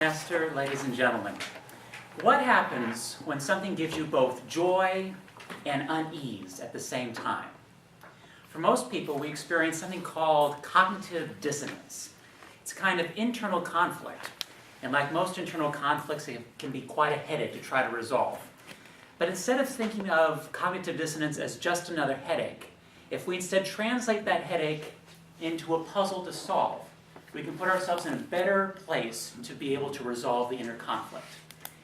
Master, ladies and gentlemen, what happens when something gives you both joy and unease at the same time? For most people, we experience something called cognitive dissonance. It's a kind of internal conflict, and like most internal conflicts, it can be quite a headache to try to resolve. But instead of thinking of cognitive dissonance as just another headache, if we instead translate that headache into a puzzle to solve, we can put ourselves in a better place to be able to resolve the inner conflict.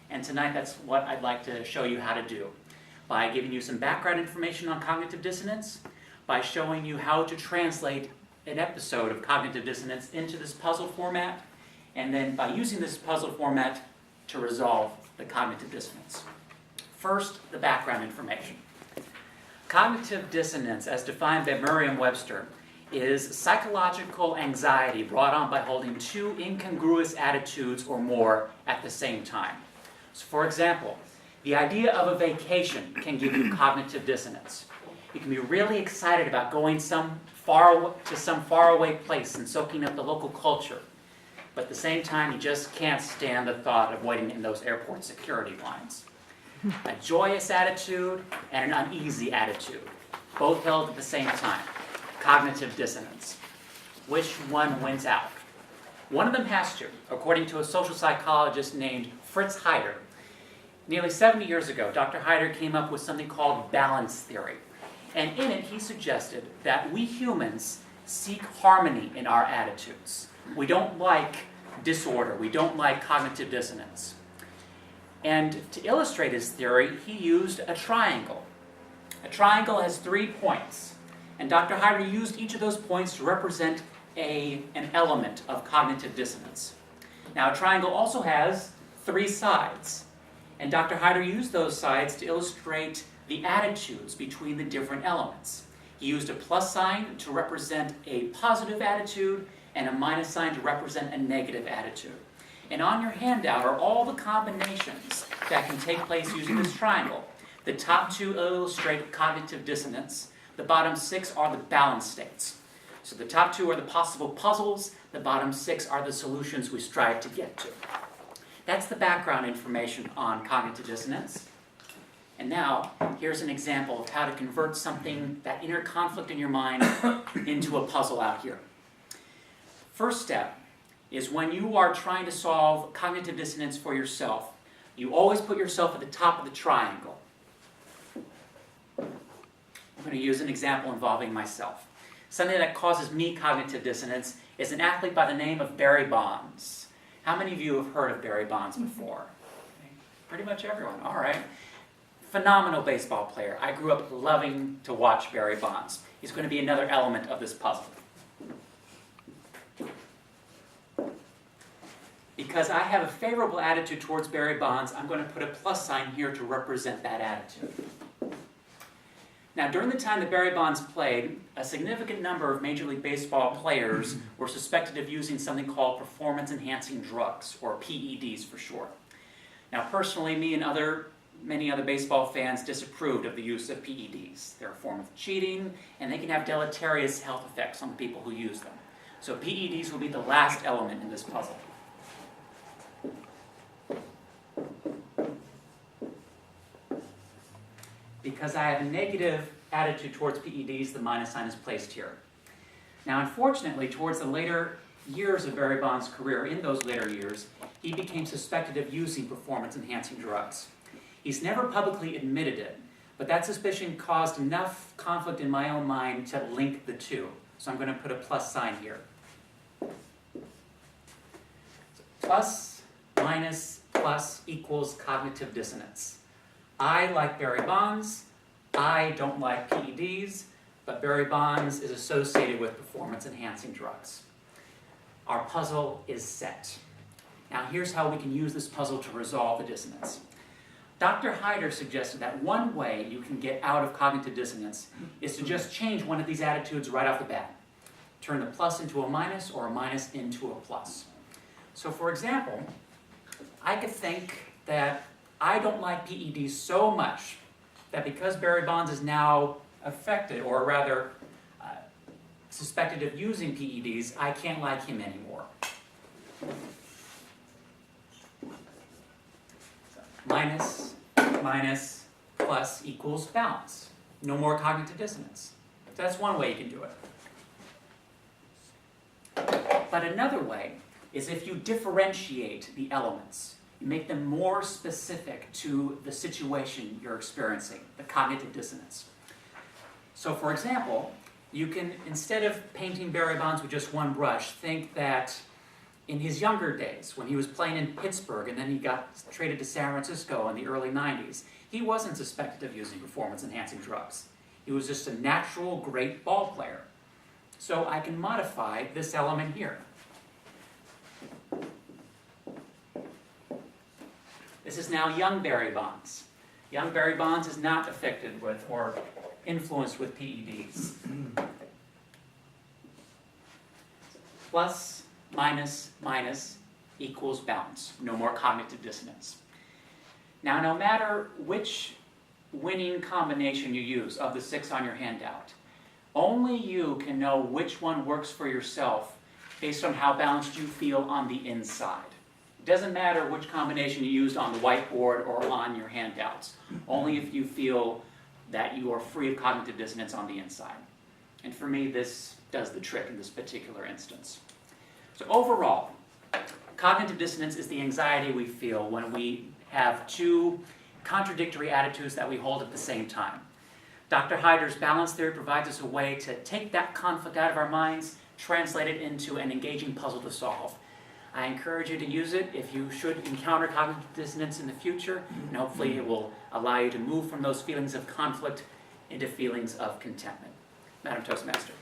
And tonight that's what I'd like to show you how to do, by giving you some background information on cognitive dissonance, by showing you how to translate an episode of cognitive dissonance into this puzzle format, and then by using this puzzle format to resolve the cognitive dissonance. First, the background information. Cognitive dissonance, as defined by Merriam-Webster, is psychological anxiety brought on by holding two incongruous attitudes or more at the same time. So for example, the idea of a vacation can give you cognitive dissonance. You can be really excited about going to some faraway place and soaking up the local culture, but at the same time you just can't stand the thought of waiting in those airport security lines. A joyous attitude and an uneasy attitude, both held at the same time. Cognitive dissonance. Which one wins out? One of them has to, according to a social psychologist named Fritz Heider. Nearly 70 years ago, Dr. Heider came up with something called balance theory. And in it, he suggested that we humans seek harmony in our attitudes. We don't like disorder. We don't like cognitive dissonance. And to illustrate his theory, he used a triangle. A triangle has 3 points. And Dr. Heider used each of those points to represent an element of cognitive dissonance. Now, a triangle also has 3 sides. And Dr. Heider used those sides to illustrate the attitudes between the different elements. He used a plus sign to represent a positive attitude and a minus sign to represent a negative attitude. And on your handout are all the combinations that can take place using this triangle. The top 2 illustrate cognitive dissonance. The bottom 6 are the balance states. So the top 2 are the possible puzzles, the bottom 6 are the solutions we strive to get to. That's the background information on cognitive dissonance. And now, here's an example of how to convert something, that inner conflict in your mind, into a puzzle out here. First step is when you are trying to solve cognitive dissonance for yourself, you always put yourself at the top of the triangle. I'm going to use an example involving myself. Something that causes me cognitive dissonance is an athlete by the name of Barry Bonds. How many of you have heard of Barry Bonds before? Okay. Pretty much everyone. All right. Phenomenal baseball player. I grew up loving to watch Barry Bonds. He's going to be another element of this puzzle. Because I have a favorable attitude towards Barry Bonds, I'm going to put a plus sign here to represent that attitude. Now, during the time that Barry Bonds played, a significant number of Major League Baseball players were suspected of using something called performance-enhancing drugs, or PEDs for short. Now, personally, me and many other baseball fans disapproved of the use of PEDs. They're a form of cheating, and they can have deleterious health effects on the people who use them. So PEDs will be the last element in this puzzle. Because I have a negative attitude towards PEDs, the minus sign is placed here. Now, unfortunately, towards the later years of Barry Bonds' career, in those later years, he became suspected of using performance-enhancing drugs. He's never publicly admitted it, but that suspicion caused enough conflict in my own mind to link the two. So I'm going to put a plus sign here. So plus, minus, plus equals cognitive dissonance. I like Barry Bonds, I don't like PEDs, but Barry Bonds is associated with performance-enhancing drugs. Our puzzle is set. Now here's how we can use this puzzle to resolve the dissonance. Dr. Heider suggested that one way you can get out of cognitive dissonance is to just change one of these attitudes right off the bat. Turn the plus into a minus or a minus into a plus. So for example, I could think that I don't like PEDs so much that because Barry Bonds is now affected, or rather suspected of using PEDs, I can't like him anymore. minus, minus, plus equals balance. No more cognitive dissonance. So that's one way you can do it. But another way is if you differentiate the elements. You make them more specific to the situation you're experiencing, the cognitive dissonance. So for example, you can, instead of painting Barry Bonds with just one brush, think that in his younger days, when he was playing in Pittsburgh and then he got traded to San Francisco in the early 90s, he wasn't suspected of using performance-enhancing drugs. He was just a natural, great ball player. So I can modify this element here. This is now young Barry Bonds. Young Barry Bonds is not affected with or influenced with PEDs. Plus, minus, minus equals balance. No more cognitive dissonance. Now, no matter which winning combination you use of the 6 on your handout, only you can know which one works for yourself based on how balanced you feel on the inside. It doesn't matter which combination you used on the whiteboard or on your handouts, only if you feel that you are free of cognitive dissonance on the inside. And for me, this does the trick in this particular instance. So overall, cognitive dissonance is the anxiety we feel when we have two contradictory attitudes that we hold at the same time. Dr. Hyder's balance theory provides us a way to take that conflict out of our minds, translate it into an engaging puzzle to solve. I encourage you to use it if you should encounter cognitive dissonance in the future, and hopefully it will allow you to move from those feelings of conflict into feelings of contentment. Madam Toastmaster.